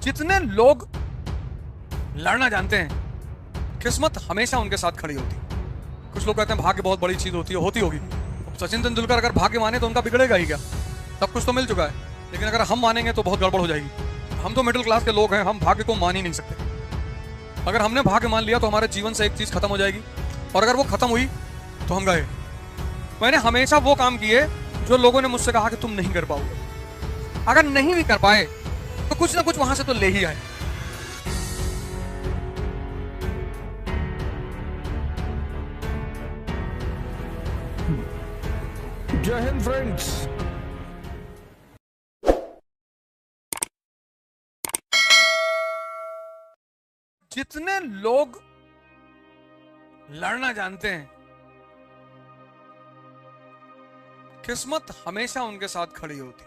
जितने लोग लड़ना जानते हैं, किस्मत हमेशा उनके साथ खड़ी होती है। कुछ लोग कहते हैं भाग्य बहुत बड़ी चीज होती है, होती होगी। सचिन तेंदुलकर अगर भाग्य माने तो उनका बिगड़ेगा ही क्या? सब कुछ तो मिल चुका है, लेकिन अगर हम मानेंगे तो बहुत गड़बड़ हो जाएगी। हम तो मिडिल क्लास के लोग हैं, हम भाग्य को मान ही नहीं सकते। अगर हमने भाग्य मान लिया तो हमारे जीवन से एक चीज खत्म हो जाएगी, और अगर वो खत्म हुई तो हम गए। मैंने हमेशा वो काम किए जो लोगों ने मुझसे कहा कि तुम नहीं कर पाओगे। अगर नहीं भी कर पाए तो कुछ ना कुछ वहां से तो ले ही आए। जय हिंद फ्रेंड्स। जितने लोग लड़ना जानते हैं, किस्मत हमेशा उनके साथ खड़ी होती।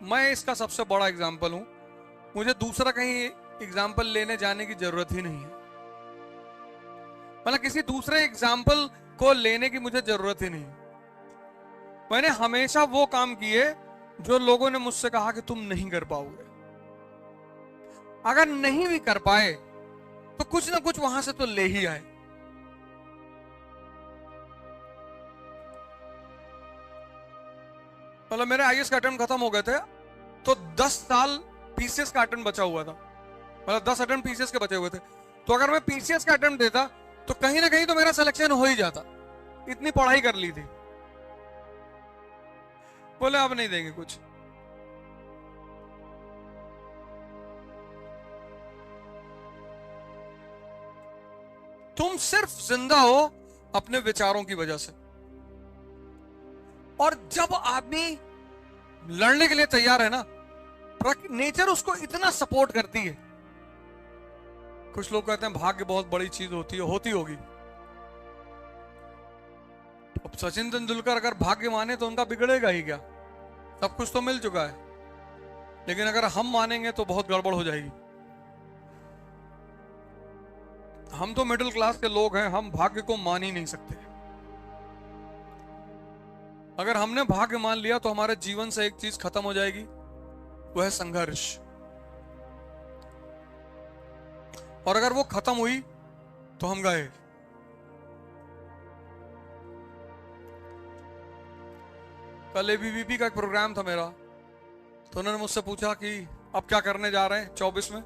मैं इसका सबसे बड़ा एग्जाम्पल हूं। मुझे दूसरा कहीं एग्जाम्पल लेने जाने की जरूरत ही नहीं है। मतलब किसी दूसरे एग्जाम्पल को लेने की मुझे जरूरत ही नहीं। मैंने हमेशा वो काम किए जो लोगों ने मुझसे कहा कि तुम नहीं कर पाओगे। अगर नहीं भी कर पाए तो कुछ ना कुछ वहां से तो ले ही आए। मतलब मेरे आईएएस का अटेम्प्ट खत्म हो गए थे तो 10 साल पीसीएस का अटेम्प्ट बचा हुआ था। मतलब 10 अटेम्प्ट पीसीएस के बचे हुए थे। तो अगर मैं पीसीएस का अटेम्प्ट देता तो कहीं ना कहीं तो मेरा सिलेक्शन हो ही जाता। इतनी पढ़ाई कर ली थी। बोले अब नहीं देंगे कुछ। तुम सिर्फ जिंदा हो अपने विचारों की वजह से। और जब आदमी लड़ने के लिए तैयार है ना, नेचर उसको इतना सपोर्ट करती है। कुछ लोग कहते हैं भाग्य बहुत बड़ी चीज होती है, होती होगी। अब सचिन तेंदुलकर अगर भाग्य माने तो उनका बिगड़ेगा ही क्या? सब कुछ तो मिल चुका है, लेकिन अगर हम मानेंगे तो बहुत गड़बड़ हो जाएगी। हम तो मिडिल क्लास के लोग हैं, हम भाग्य को मान ही नहीं सकते। अगर हमने भाग्य मान लिया तो हमारे जीवन से एक चीज खत्म हो जाएगी, वो है संघर्ष। और अगर वो खत्म हुई तो हम गए। कल एबीवीपी का एक प्रोग्राम था मेरा, तो उन्होंने मुझसे पूछा कि अब क्या करने जा रहे हैं 24 में।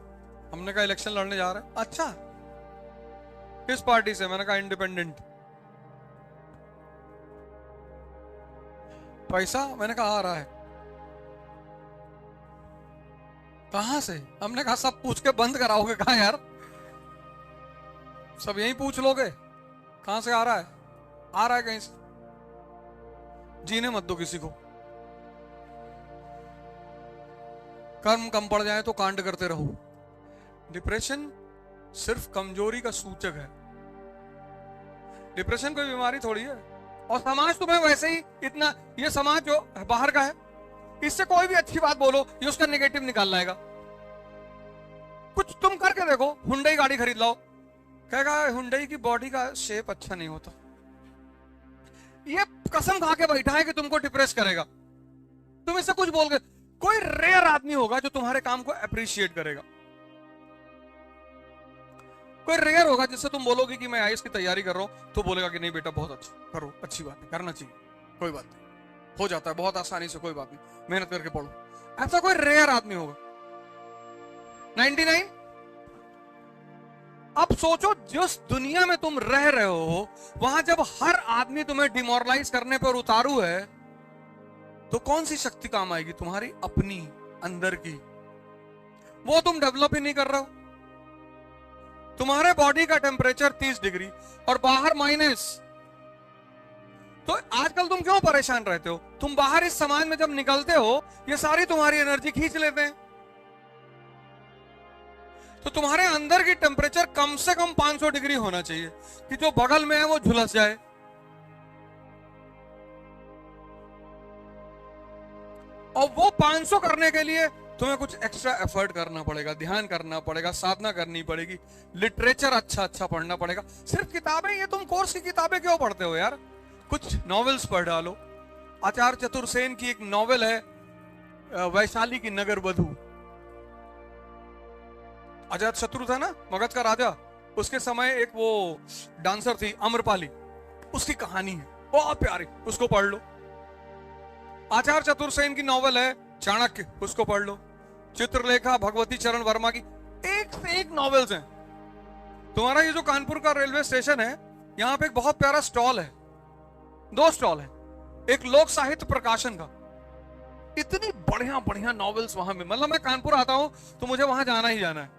हमने कहा इलेक्शन लड़ने जा रहे हैं। अच्छा, किस पार्टी से? मैंने कहा इंडिपेंडेंट। पैसा? मैंने कहा आ रहा है। कहां से? हमने कहा सब पूछ के बंद कराओगे? कहा यार, सब यही पूछ लोगे कहां से आ रहा है? आ रहा है कहीं से। जीने मत दो किसी को। कर्म कम पड़ जाए तो कांड करते रहो। डिप्रेशन सिर्फ कमजोरी का सूचक है। डिप्रेशन कोई बीमारी थोड़ी है। और समाज तुम्हें वैसे ही इतना, ये समाज जो बाहर का है, इससे कोई भी अच्छी बात बोलो ये उसका नेगेटिव निकाल लाएगा। कुछ तुम करके देखो, हुंडई गाड़ी खरीद लाओ, कहेगा हुंडई की बॉडी का शेप अच्छा नहीं होता। ये कसम खा के बैठा है कि तुमको डिप्रेस करेगा। तुम इससे कुछ बोल के, कोई रेयर आदमी होगा जो तुम्हारे काम को अप्रिशिएट करेगा। कोई रेयर होगा जिससे तुम बोलोगे कि मैं आईएएस की तैयारी कर रहा हूं, तो बोलेगा कि नहीं बेटा बहुत अच्छा करो, अच्छी बात है, करना चाहिए, कोई बात नहीं, हो जाता है बहुत आसानी से, कोई बात नहीं, मेहनत करके पढ़ो। ऐसा कोई रेयर आदमी होगा। 99। अब सोचो, जिस दुनिया में तुम रह रहे हो वहां जब हर आदमी तुम्हें डिमोरलाइज करने पर उतारू है, तो कौन सी शक्ति काम आएगी? तुम्हारी अपनी अंदर की। वो तुम डेवलप ही नहीं कर रहे हो। तुम्हारे बॉडी का टेम्परेचर 30 डिग्री और बाहर माइनस। तो आजकल तुम क्यों परेशान रहते हो? तुम बाहर इस समाज में जब निकलते हो, ये सारी तुम्हारी एनर्जी खींच लेते हैं। तो तुम्हारे अंदर की टेम्परेचर कम से कम 500 डिग्री होना चाहिए कि जो बगल में है वो झुलस जाए। और वो 500 करने के लिए तुम्हें कुछ एक्स्ट्रा एफर्ट करना पड़ेगा, ध्यान करना पड़ेगा, साधना करनी पड़ेगी, लिटरेचर अच्छा पढ़ना पड़ेगा। सिर्फ किताबें, ये तुम कोर्स की किताबें क्यों पढ़ते हो यार? कुछ नॉवेल्स पढ़ डालो। आचार्य चतुर्सेन की एक नॉवेल है वैशाली की नगर वधू, अजात शत्रु था ना, मगध का राजा, उसके समय एक वो डांसर थी अम्रपाली, उसकी कहानी है बहुत प्यारी, उसको पढ़ लो। आचार्य चतुर्सेन की नॉवेल है चाणक्य, उसको पढ़ लो। चित्रलेखा भगवती चरण वर्मा की एक से एक नॉवेल्स हैं। तुम्हारा ये जो कानपुर का रेलवे स्टेशन है, यहाँ पे एक बहुत प्यारा स्टॉल है, 2 स्टॉल है, एक लोक साहित्य प्रकाशन का। इतनी बढ़िया बढ़िया नॉवेल्स वहां में, मतलब मैं कानपुर आता हूं तो मुझे वहां जाना ही जाना है।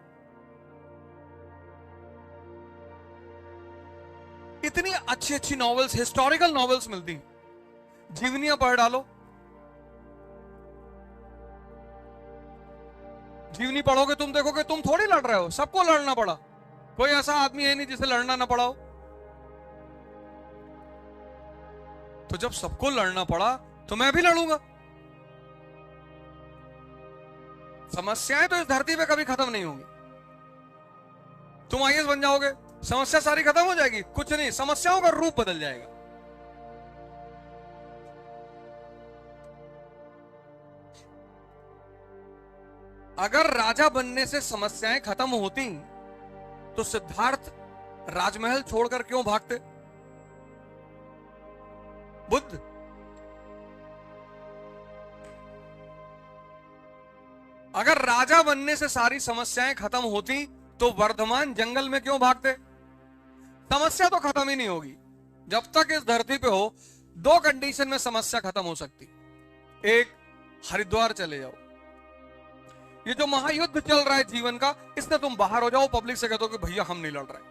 इतनी अच्छी अच्छी नॉवेल्स, हिस्टोरिकल नॉवेल्स मिलती हैं। जीवनियां पढ़ डालो, जीवनी पढ़ोगे तुम देखोगे तुम थोड़ी लड़ रहे हो, सबको लड़ना पड़ा। कोई ऐसा आदमी है नहीं जिसे लड़ना ना पड़ा हो। तो जब सबको लड़ना पड़ा तो मैं भी लड़ूंगा। समस्याएं तो इस धरती पे कभी खत्म नहीं होंगी। तुम आईएएस बन जाओगे, समस्या सारी खत्म हो जाएगी? कुछ नहीं, समस्याओं का रूप बदल जाएगा। अगर राजा बनने से समस्याएं खत्म होती तो सिद्धार्थ राजमहल छोड़कर क्यों भागते? बुद्ध अगर राजा बनने से सारी समस्याएं खत्म होती तो वर्धमान जंगल में क्यों भागते? समस्या तो खत्म ही नहीं होगी जब तक इस धरती पे हो। 2 कंडीशन में समस्या खत्म हो सकती। एक, हरिद्वार चले जाओ, ये जो महायुद्ध चल रहा है जीवन का, इससे तुम बाहर हो जाओ, पब्लिक से कह दो कि भैया हम नहीं लड़ रहे।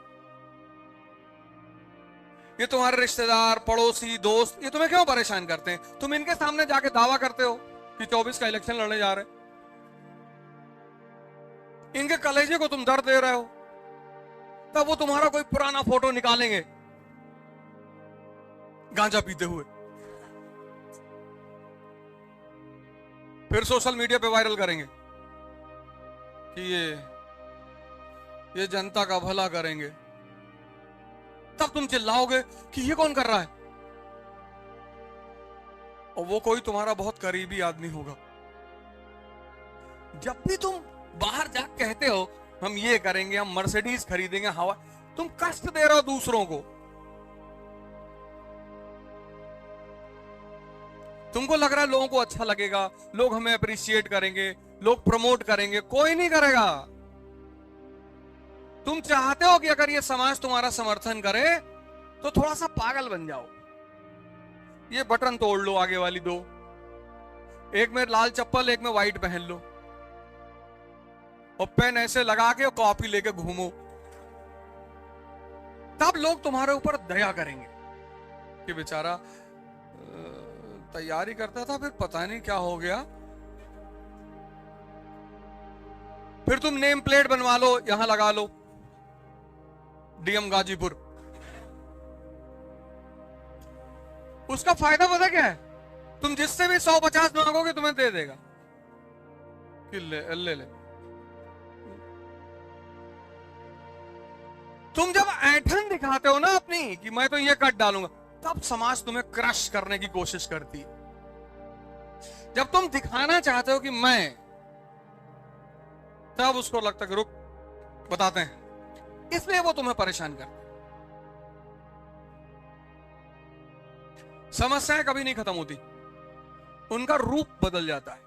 ये तुम्हारे रिश्तेदार, पड़ोसी, दोस्त, ये तुम्हें क्यों परेशान करते हैं? तुम इनके सामने जाके दावा करते हो कि 24 का इलेक्शन लड़ने जा रहे, इनके कलेजे को तुम दर्द दे रहे हो, तब वो तुम्हारा कोई पुराना फोटो निकालेंगे गांजा पीते हुए, फिर सोशल मीडिया पे वायरल करेंगे कि ये जनता का भला करेंगे। तब तुम चिल्लाओगे कि ये कौन कर रहा है, और वो कोई तुम्हारा बहुत करीबी आदमी होगा। जब भी तुम बाहर जाकर कहते हो हम ये करेंगे, हम मर्सिडीज खरीदेंगे, हवा, तुम कष्ट दे रहे हो दूसरों को। तुमको लग रहा है लोगों को अच्छा लगेगा, लोग हमें अप्रिशिएट करेंगे, लोग प्रमोट करेंगे, कोई नहीं करेगा। तुम चाहते हो कि अगर ये समाज तुम्हारा समर्थन करे तो थोड़ा सा पागल बन जाओ। ये बटन तोड़ लो आगे वाली 2, एक में लाल चप्पल, एक में व्हाइट पहन लो, और पेन ऐसे लगा के कॉपी लेके घूमो, तब लोग तुम्हारे ऊपर दया करेंगे कि बेचारा तैयारी करता था, फिर पता नहीं क्या हो गया। फिर तुम नेम प्लेट बनवा लो, यहां लगा लो डीएम गाजीपुर। उसका फायदा पता क्या है? तुम जिससे भी 150 मांगोगे तुम्हें दे देगा कि ले ले। तुम जब ऐंठन दिखाते हो ना अपनी कि मैं तो ये कट डालूंगा, तब समाज तुम्हें क्रश करने की कोशिश करती है। जब तुम दिखाना चाहते हो कि मैं, तब उसको लगता है कि रुक बताते हैं, इसलिए वो तुम्हें परेशान करते। समस्याएं कभी नहीं खत्म होती, उनका रूप बदल जाता है।